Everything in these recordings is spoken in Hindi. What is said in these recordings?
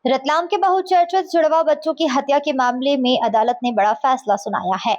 रतलाम के बहुचर्चित जुड़वा बच्चों की हत्या के मामले में अदालत ने बड़ा फैसला सुनाया है।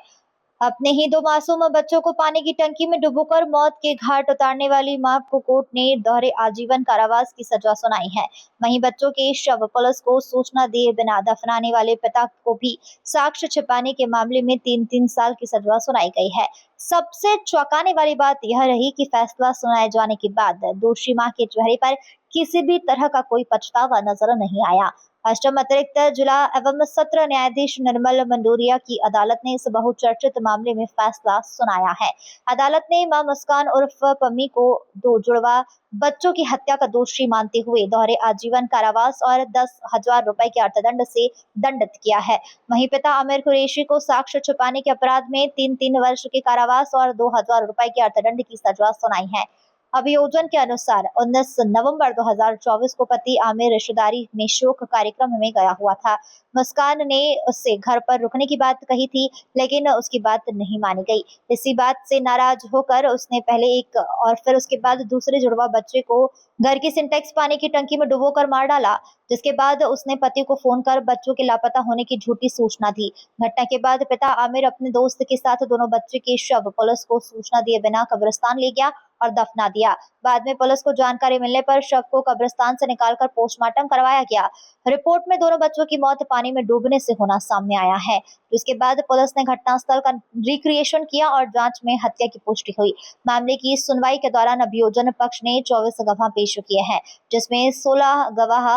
अपने ही दो मासूम बच्चों को पानी की टंकी में डुबोकर मौत के घाट उतारने वाली मां को कोर्ट ने दोहरे आजीवन कारावास की सजा सुनाई है। वहीं बच्चों के शव पुलिस को सूचना दिए बिना दफनाने वाले पिता को भी साक्ष्य छिपाने के मामले में 3-3 साल की सजा सुनाई गई है। सबसे चौंकाने वाली बात यह रही कि फैसला सुनाए जाने के बाद दोषी मां के चेहरे पर किसी भी तरह का कोई पछतावा नजर नहीं आया। अष्टम अतिरिक्त जिला एवं सत्र न्यायाधीश निर्मल मंडोरिया की अदालत ने इस बहुचर्चित मामले में फैसला सुनाया है। अदालत ने मां मुस्कान उर्फ पम्मी को 2 जुड़वा बच्चों की हत्या का दोषी मानते हुए दोहरे आजीवन कारावास और 10,000 रुपए के अर्थदंड से दंडित किया है। वहीं पिता आमिर कुरैशी को साक्ष्य छुपाने के अपराध में 3-3 वर्ष के कारावास और 2,000 रुपए के अर्थदंड की सजा सुनाई है। अभियोजन के अनुसार 19 नवंबर 2024 को पति आमिर रिश्तेदारी में शोक कार्यक्रम में गया हुआ था। मुस्कान ने उससे घर पर रुकने की बात कही थी, लेकिन उसकी बात नहीं मानी गई। इसी बात से नाराज होकर उसने पहले एक और फिर उसके बाद दूसरे जुड़वा बच्चे को घर की सिंटेक्स पानी की टंकी में डुबोकर मार डाला, जिसके बाद उसने पति को फोन कर बच्चों के लापता होने की झूठी सूचना दी। घटना के बाद पिता आमिर अपने दोस्त के साथ दोनों बच्चे के शव पुलिस को सूचना दिए बिना कब्रिस्तान ले गया और दफना दिया। बाद में पुलिस को जानकारी मिलने पर शव को कब्रिस्तान से निकालकर पोस्टमार्टम करवाया गया। रिपोर्ट में दोनों बच्चों की मौत पानी में डूबने से होना सामने आया है। उसके बाद पुलिस ने घटनास्थल का रिक्रिएशन किया और जांच में हत्या की पुष्टि हुई। मामले की सुनवाई के दौरान अभियोजन पक्ष ने 24 गवाह पेश किए हैं, जिसमें 16 गवाह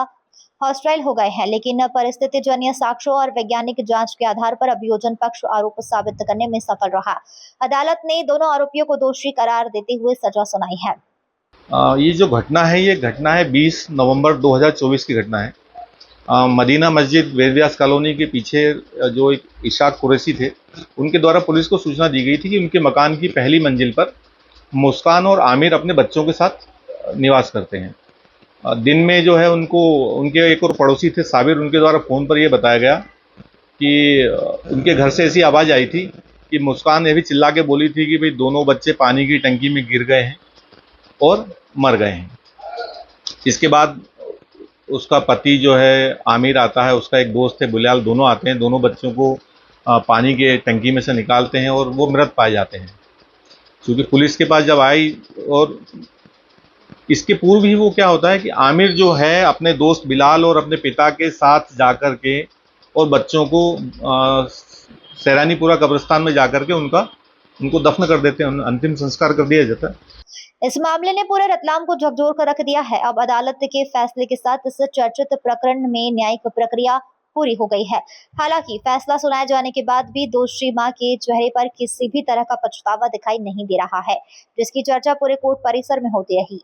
हॉस्टाइल हो गए हैं, लेकिन परिस्थिति जन्य साक्ष्यों और वैज्ञानिक जांच के आधार पर अभियोजन पक्ष आरोप साबित करने में सफल रहा। अदालत ने दोनों आरोपियों को दोषी करार देते हुए सजा सुनाई है। ये जो घटना है ये घटना है 20 नवंबर 2024 की घटना है। मदीना मस्जिद वेदव्यास कॉलोनी के पीछे जो एक इशाक कुरैशी थे, उनके द्वारा पुलिस को सूचना दी गई थी कि उनके मकान की पहली मंजिल पर मुस्कान और आमिर अपने बच्चों के साथ निवास करते हैं। दिन में जो है उनको उनके एक और पड़ोसी थे साबिर, उनके द्वारा फ़ोन पर यह बताया गया कि उनके घर से ऐसी आवाज़ आई थी कि मुस्कान ये भी चिल्ला के बोली थी कि भाई दोनों बच्चे पानी की टंकी में गिर गए हैं और मर गए हैं। इसके बाद उसका पति जो है आमिर आता है, उसका एक दोस्त है बुलाल, दोनों आते हैं, दोनों बच्चों को पानी के टंकी में से निकालते हैं और वो मृत पाए जाते हैं। क्योंकि पुलिस के पास जब आई, और इसके पूर्व ही वो क्या होता है कि आमिर जो है अपने दोस्त बिलाल और अपने पिता के साथ जाकर के और बच्चों को सैरानीपुरा कब्रिस्तान में जाकर के उनको दफन कर देते हैं, अंतिम संस्कार कर दिया जाता है। इस मामले ने पूरे रतलाम को झकझोर कर रख दिया है। अब अदालत के फैसले के साथ इस चर्चित प्रकरण में न्यायिक प्रक्रिया पूरी हो गई है। हालांकि फैसला सुनाए जाने के बाद भी दोषी मां के चेहरे पर किसी भी तरह का पछतावा दिखाई नहीं दे रहा है, जिसकी चर्चा पूरे कोर्ट परिसर में होती रही।